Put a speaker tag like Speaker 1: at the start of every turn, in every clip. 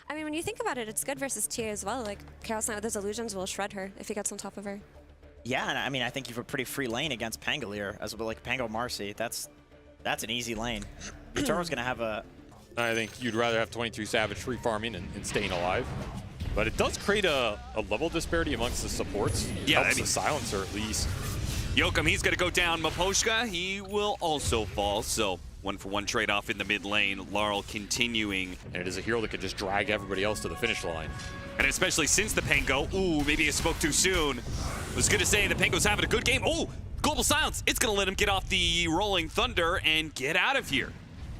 Speaker 1: I mean, when you think about it, it's good versus TA as well. Like, Chaos Knight with his illusions will shred her if he gets on top of her.
Speaker 2: Yeah, and I mean, I think you have a pretty free lane against Pangolier, as well, like Pango Marcy. That's an easy lane. Yatoro's gonna have a...
Speaker 3: I think you'd rather have 23 Savage free farming and staying alive. But it does create a level disparity amongst the supports.
Speaker 4: Yeah,
Speaker 3: helps the silencer at least.
Speaker 4: Yokum, he's going to go down. Maposhka, he will also fall. So 1-for-1 trade-off in the mid lane. Larl continuing.
Speaker 3: And it is a hero that can just drag everybody else to the finish line.
Speaker 4: And especially since the Pango. Ooh, maybe I spoke too soon. Was going to say the Pango's having a good game. Oh, Global Silence. It's going to let him get off the Rolling Thunder and get out of here.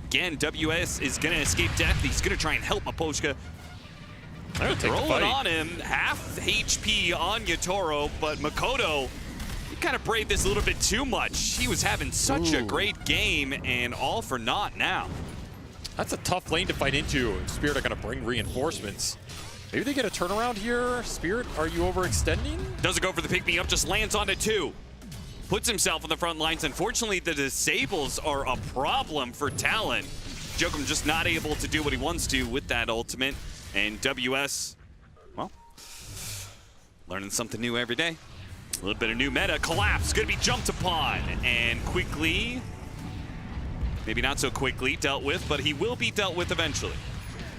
Speaker 4: Again, WS is going to escape death. He's going to try and help Maposhka. Rolling on him, half HP on Yatoro, but Makoto, he kind of braved this a little bit too much. He was having such a great game, and all for naught now.
Speaker 3: That's a tough lane to fight into. Spirit are going to bring reinforcements. Maybe they get a turnaround here. Spirit, are you overextending?
Speaker 4: Doesn't go for the pick-me-up, just lands onto 2. Puts himself on the front lines. Unfortunately, the disables are a problem for Talon. Jokum just not able to do what he wants to with that ultimate. And WS, well, learning something new every day. A little bit of new meta. Collapse, gonna be jumped upon. And quickly, maybe not so quickly, dealt with, but he will be dealt with eventually.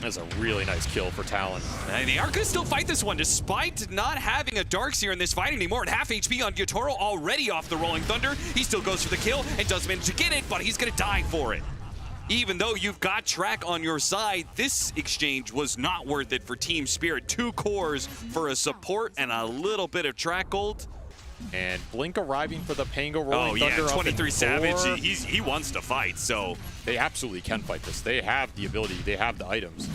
Speaker 3: That's a really nice kill for Talon.
Speaker 4: And they are gonna still fight this one, despite not having a Darkseer in this fight anymore. At half HP on Yatoro, already off the Rolling Thunder. He still goes for the kill and does manage to get it, but he's gonna die for it. Even though you've got Track on your side, this exchange was not worth it for Team Spirit. 2 cores for a support and a little bit of Track gold.
Speaker 3: And Blink arriving for the Pango Rolling Thunder.
Speaker 4: Oh yeah, 23 Savage,
Speaker 3: 4.
Speaker 4: he wants to fight, so.
Speaker 3: They absolutely can fight this. They have the ability, they have the items.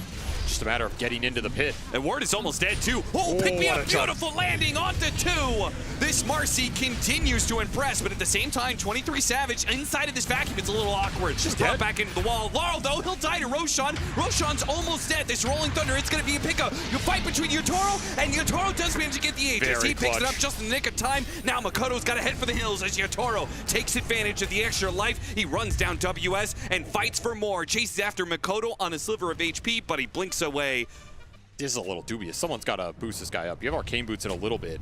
Speaker 3: Just a matter of getting into the pit.
Speaker 4: And Ward is almost dead too. Oh, pick me up, beautiful landing onto 2. This Marcy continues to impress, but at the same time, 23 Savage inside of this vacuum, it's a little awkward. Just brought back into the wall. Laurel though, he'll die to Roshan. Roshan's almost dead. This Rolling Thunder, it's gonna be a pickup. You fight between Yatoro, and Yatoro does manage to get the Aegis. He picks it up just in the nick of time. Now Makoto's gotta head for the hills as Yatoro takes advantage of the extra life. He runs down WS and fights for more. Chases after Makoto on a sliver of HP, but he blinks away.
Speaker 3: This is a little dubious. Someone's got to boost this guy up. You have Arcane Boots in a little bit.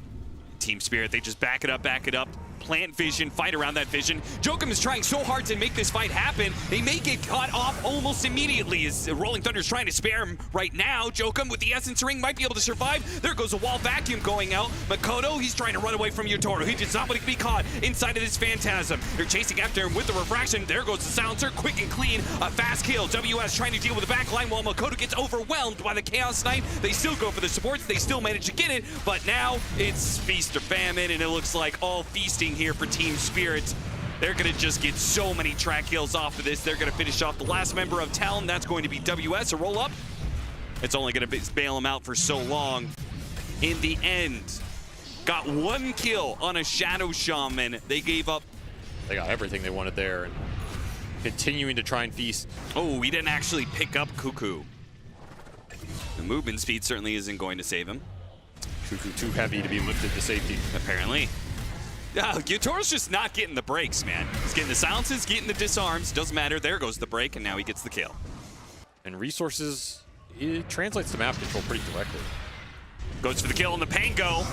Speaker 4: Team Spirit, they just back it up, plant vision, fight around that vision. Jokum is trying so hard to make this fight happen. They may get caught off almost immediately as Rolling Thunder's trying to spare him right now. Jokum with the Essence Ring might be able to survive. There goes a wall vacuum going out. Makoto, he's trying to run away from Yatoro. He does not want to be caught inside of this Phantasm. They're chasing after him with the Refraction. There goes the Silencer, quick and clean. A fast kill. WS trying to deal with the backline while Makoto gets overwhelmed by the Chaos Knight. They still go for the supports. They still manage to get it, but now it's feast or famine, and it looks like all feasting here for Team Spirit. They're gonna just get so many track kills off of this. They're gonna finish off the last member of Talon. That's going to be WS, a roll up. It's only gonna bail him out for so long. In the end, got 1 kill on a Shadow Shaman. They gave up.
Speaker 3: They got everything they wanted there, and continuing to try and feast.
Speaker 4: Oh, he didn't actually pick up Cuckoo. The movement speed certainly isn't going to save him.
Speaker 3: Cuckoo too heavy to be lifted to safety.
Speaker 4: Apparently. Yatoro's just not getting the breaks, man. He's getting the silences, getting the disarms. Doesn't matter. There goes the break, and now he gets the kill.
Speaker 3: And resources, it translates to map control pretty directly.
Speaker 4: Goes for the kill on the Pango.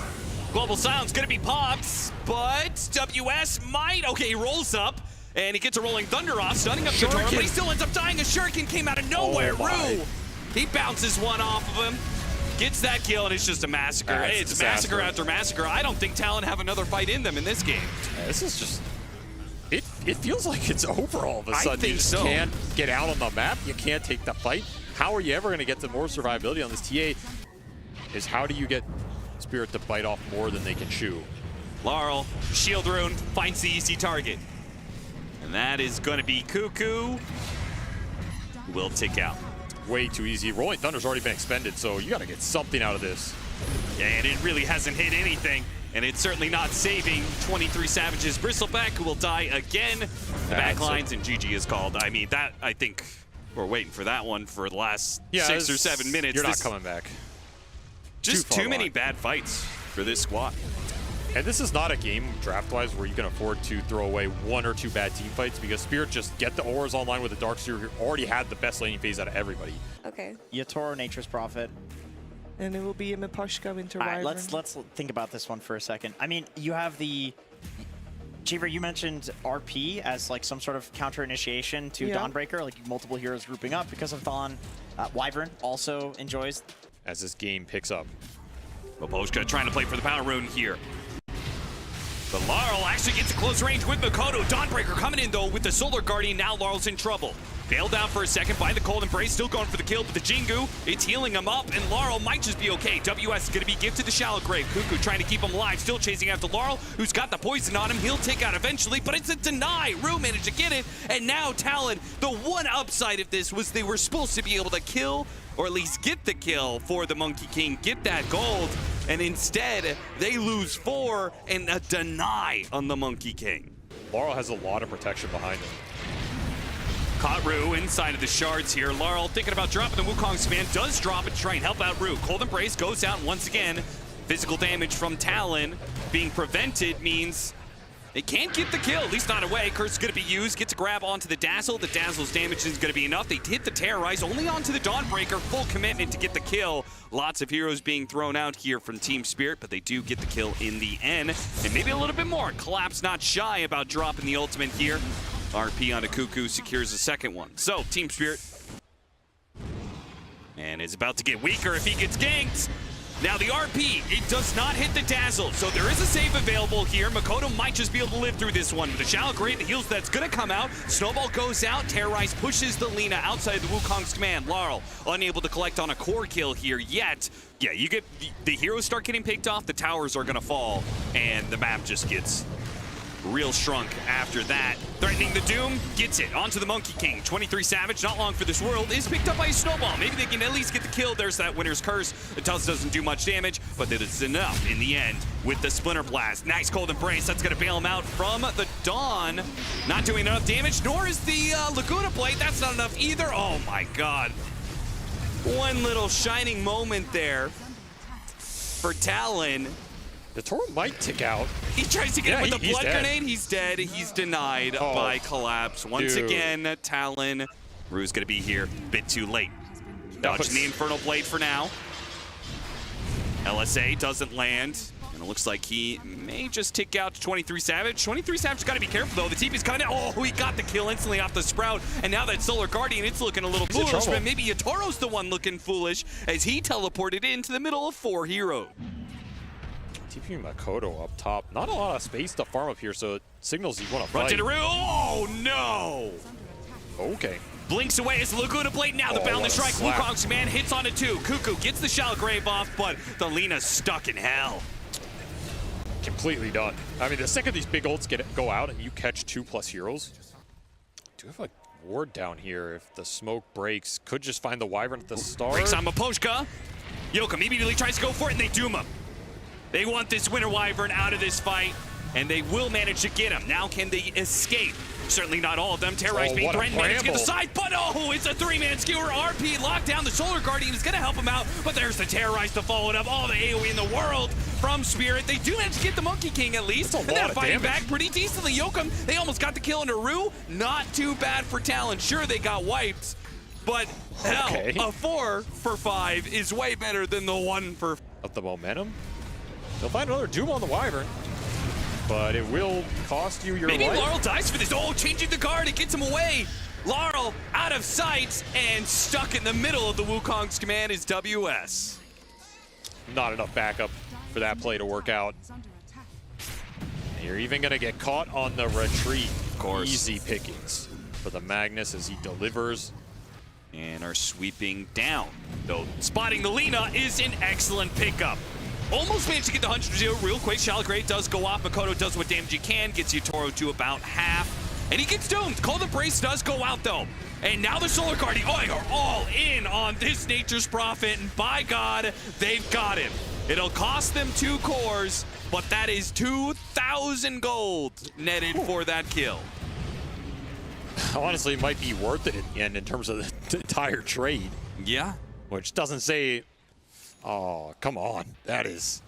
Speaker 4: Global Silence gonna be popped, but WS might. Okay, he rolls up, and he gets a Rolling Thunder off, stunning up Yatoro, but he still ends up dying. A Shuriken came out of nowhere. Rue, he bounces one off of him. Gets that kill, and it's just a massacre. It's massacre after massacre. I don't think Talon have another fight in them in this game.
Speaker 3: Yeah, this is just... It feels like it's over all of a sudden. You just can't get out on the map. You can't take the fight. How are you ever going to get to more survivability on this TA? Is how do you get Spirit to bite off more than they can chew?
Speaker 4: Laurel, Shield Rune, finds the easy target. And that is going to be Cuckoo. Will tick out.
Speaker 3: Way too easy. Rolling Thunder's already been expended, so you got to get something out of this.
Speaker 4: Yeah, and it really hasn't hit anything, and it's certainly not saving 23 Savage's Bristleback, who will die again. The backlines, and GG is called. I mean, that, I think we're waiting for that one for the last 6 or 7 minutes.
Speaker 3: You're not coming back.
Speaker 4: Just too many bad fights for this squad.
Speaker 3: And this is not a game draft-wise where you can afford to throw away 1 or 2 bad team fights, because Spirit just get the auras online with the Darkseer, who already had the best laning phase out of everybody.
Speaker 1: Okay.
Speaker 2: Yatoro, Nature's Prophet.
Speaker 5: And it will be a Miposhka into
Speaker 2: All right,
Speaker 5: Wyvern.
Speaker 2: let's think about this one for a second. I mean, you have the... Cheever, you mentioned RP as like some sort of counter initiation to Dawnbreaker, like multiple heroes grouping up because of Talon. Wyvern also enjoys.
Speaker 3: As this game picks up.
Speaker 4: Miposhka trying to play for the power rune here. But Laurel actually gets a close range with Makoto. Dawnbreaker coming in, though, with the Solar Guardian. Now Laurel's in trouble. Bailed out for a second by the Cold Embrace. Still going for the kill, but the Jingu, it's healing him up, and Laurel might just be okay. WS is going to be gifted the Shallow Grave. Cuckoo trying to keep him alive. Still chasing after Laurel, who's got the poison on him. He'll take out eventually, but it's a deny. Rue managed to get it, and now Talon, the one upside of this was they were supposed to be able to kill, or at least get the kill for the Monkey King, get that gold, and instead they lose 4 and a deny on the Monkey King.
Speaker 3: Laurel has a lot of protection behind him.
Speaker 4: Caught Rue inside of the shards here. Laurel thinking about dropping the Wukong's command, does drop it to try and help out Rue. Cold Embrace goes out once again. Physical damage from Talon being prevented means they can't get the kill, at least not away. Curse is going to be used, gets a grab onto the Dazzle. The Dazzle's damage is going to be enough. They hit the Terrorize, only onto the Dawnbreaker. Full commitment to get the kill. Lots of heroes being thrown out here from Team Spirit, but they do get the kill in the end. And maybe a little bit more. Collapse not shy about dropping the ultimate here. RP onto Cuckoo secures the second one. So, Team Spirit. And is about to get weaker if he gets ganked. Now the RP, it does not hit the Dazzle, so there is a save available here. Makoto might just be able to live through this one. With the Shallow Grave, the heals that's gonna come out. Snowball goes out, Terrorize pushes the Lina outside of the Wukong's command. Laurel, unable to collect on a core kill here yet. Yeah, you get, the heroes start getting picked off, the towers are gonna fall, and the map just gets real shrunk after that. Threatening the Doom, gets it onto the Monkey King. 23 Savage, not long for this world, is picked up by a Snowball. Maybe they can at least get the kill. There's that Winter's Curse. It doesn't do much damage, but it is enough in the end with the Splinter Blast. Nice Cold Embrace, that's gonna bail him out from the Dawn. Not doing enough damage, nor is the Laguna Blade. That's not enough either. Oh my God. One little shining moment there for Talon.
Speaker 3: The Toro might tick out.
Speaker 4: He tries to get him with the blood
Speaker 3: dead.
Speaker 4: grenade. He's dead. He's denied by Collapse. Once again, Talon. Rue's going to be here. Bit too late. Dodging the Infernal Blade for now. LSA doesn't land. And it looks like he may just tick out to 23 Savage. 23 Savage got to be careful, though. The TP's coming in. Oh, he got the kill instantly off the Sprout. And now that Solar Guardian, it's looking a little foolish. But maybe Yatoro's the one looking foolish as he teleported into the middle of 4 heroes.
Speaker 3: TP Makoto up top. Not a lot of space to farm up here, so it signals you want to fight.
Speaker 4: Oh, no!
Speaker 3: Okay.
Speaker 4: Blinks away as the Laguna Blade. Now the Boundless Strike. Wukong's command hits on it too. Cuckoo gets the Shallow Grave off, but the Lina's stuck in hell.
Speaker 3: Completely done. I mean, the second these big ults go out and you catch 2+ heroes, do have a ward down here. If the smoke breaks, could just find the Wyvern at the start.
Speaker 4: Breaks on Miposhka. Yokum immediately tries to go for it, and they doom him. They want this Winter Wyvern out of this fight, and they will manage to get him. Now can they escape? Certainly not all of them. Terrorize being threatened, managed to get the side, but oh, it's a 3-man skewer. RP locked down. The Solar Guardian is going to help him out, but there's the Terrorize to follow it up. All the AoE in the world from Spirit. They do manage to get the Monkey King at least, and they're fighting back pretty decently. Yokum, they almost got the kill into Rue. Not too bad for Talon. Sure, they got wiped, but hell, a 4 for 5 is way better than the 1 for...
Speaker 3: Of the momentum. They'll find another Doom on the Wyvern, but it will cost you your life.
Speaker 4: Maybe Laurel dies for this. Oh, changing the guard, it gets him away. Laurel out of sight and stuck in the middle of the Wukong's command is WS.
Speaker 3: Not enough backup for that play to work out. And you're even going to get caught on the retreat.
Speaker 4: Of course.
Speaker 3: Easy pickings for the Magnus as he delivers.
Speaker 4: And are sweeping down. Though spotting the Lina is an excellent pickup. Almost managed to get the 100-0 real quick. Shallow Grave does go off. Makoto does what damage he can. Gets Yatoro to about half. And he gets doomed. Cold Embrace does go out, though. And now the Solar Guardian, oh, they are all in on this Nature's Prophet. And by God, they've got him. It'll cost them 2 cores, but that is 2,000 gold netted for that kill.
Speaker 3: Honestly, it might be worth it in the end in terms of the entire trade.
Speaker 4: Yeah.
Speaker 3: Which doesn't say... Oh, come on. That is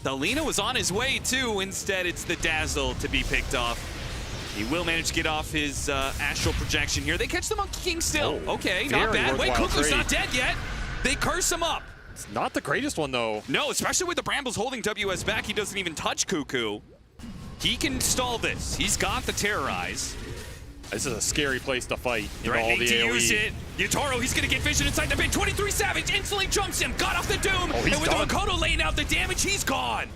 Speaker 4: Talon was on his way too. Instead, it's the Dazzle to be picked off. He will manage to get off his astral projection here. They catch the Monkey King still.
Speaker 3: Oh,
Speaker 4: okay, not bad. Wait, Cuckoo's not dead yet. They curse him up.
Speaker 3: It's not the greatest one, though.
Speaker 4: No, especially with the Brambles holding WS back. He doesn't even touch Cuckoo. He can stall this. He's got the Terrorize.
Speaker 3: This is a scary place to fight.
Speaker 4: Threatening to use it. Yatoro, he's going to get vision inside the pit. 23 Savage instantly jumps him. Got off the Doom.
Speaker 3: Oh,
Speaker 4: and with the Makoto laying out the damage, he's gone.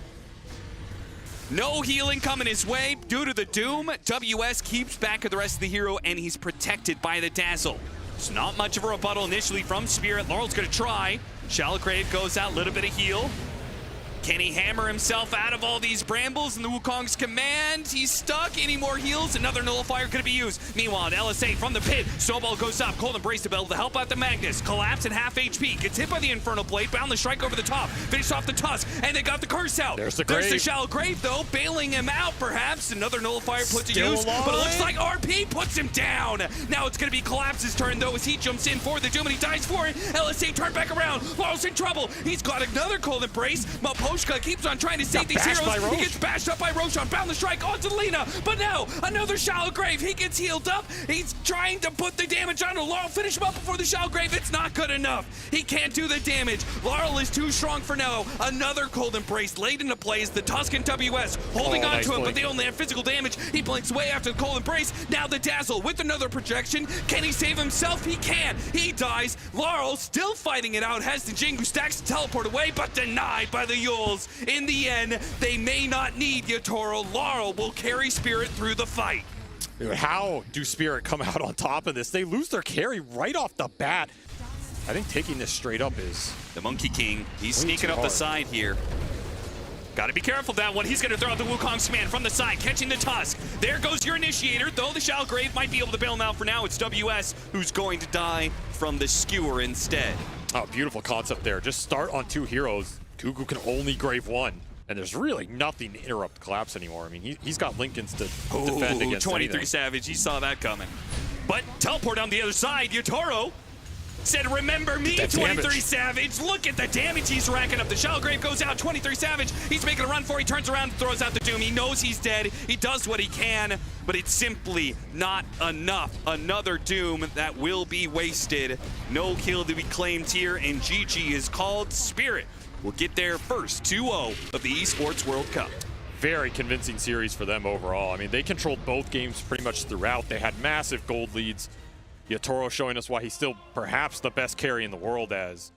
Speaker 4: No healing coming his way due to the Doom. WS keeps back of the rest of the hero, and he's protected by the Dazzle. It's not much of a rebuttal initially from Spirit. Laurel's going to try. Shalgrave goes out, little bit of heal. Can he hammer himself out of all these brambles in the Wukong's command? He's stuck. Any more heals? Another nullifier could be used. Meanwhile, LSA from the pit. Snowball goes up. Cold Embrace to be able to help out the Magnus. Collapse at half HP. Gets hit by the Infernal Blade. Bound the strike over the top. Finish off the Tusk. And they got the curse out.
Speaker 3: There's the grave.
Speaker 4: There's the Shallow Grave, though. Bailing him out, perhaps. Another nullifier put to
Speaker 3: Still
Speaker 4: use.
Speaker 3: alive.
Speaker 4: But it looks like RP puts him down. Now it's going to be Collapse's turn, though, as he jumps in for the Doom and he dies for it. LSA turned back around. Laurel's in trouble. He's got another Cold Embrace. Maposhka keeps on trying to save these heroes. He gets bashed up by Roshan. Bound the strike onto Lena. But now, another Shallow Grave. He gets healed up. He's trying to put the damage on Laurel. Finish him up before the Shallow Grave. It's not good enough. He can't do the damage. Laurel is too strong for now. Another Cold Embrace laid into place. The Tuscan WS holding on to him, but they only have physical damage. He blinks away after the Cold Embrace. Now the Dazzle with another projection. Can he save himself? He can. He dies. Laurel still fighting it out. Has the Jingu stacks to teleport away, but denied by the Yules. In the end, they may not need Yatoro. Laurel will carry Spirit through the fight.
Speaker 3: Dude, how do Spirit come out on top of this? They lose their carry right off the bat. I think taking this straight up is...
Speaker 4: The Monkey King, he's sneaking up the side here. Got to be careful that one. He's going to throw out the Wukong's command from the side, catching the Tusk. There goes your Initiator, though the Shallow Grave might be able to bail him out for now. It's WS who's going to die from the Skewer instead.
Speaker 3: Oh, beautiful concept there. Just start on two heroes. Cuckoo can only grave one. And there's really nothing to interrupt Collapse anymore. I mean, he's got Lincolns to defend against
Speaker 4: 23
Speaker 3: anything.
Speaker 4: Savage, he saw that coming. But teleport on the other side, Yatoro said, remember me, 23 Savage. Look at the damage he's racking up. The Shallow Grave goes out, 23 Savage. He's making a run for it. He turns around and throws out the Doom. He knows he's dead. He does what he can, but it's simply not enough. Another Doom that will be wasted. No kill to be claimed here, and GG is called. Spirit will get their first 2-0 of the Esports World Cup.
Speaker 3: Very convincing series for them overall. I mean, they controlled both games pretty much throughout. They had massive gold leads. Yatoro showing us why he's still perhaps the best carry in the world, as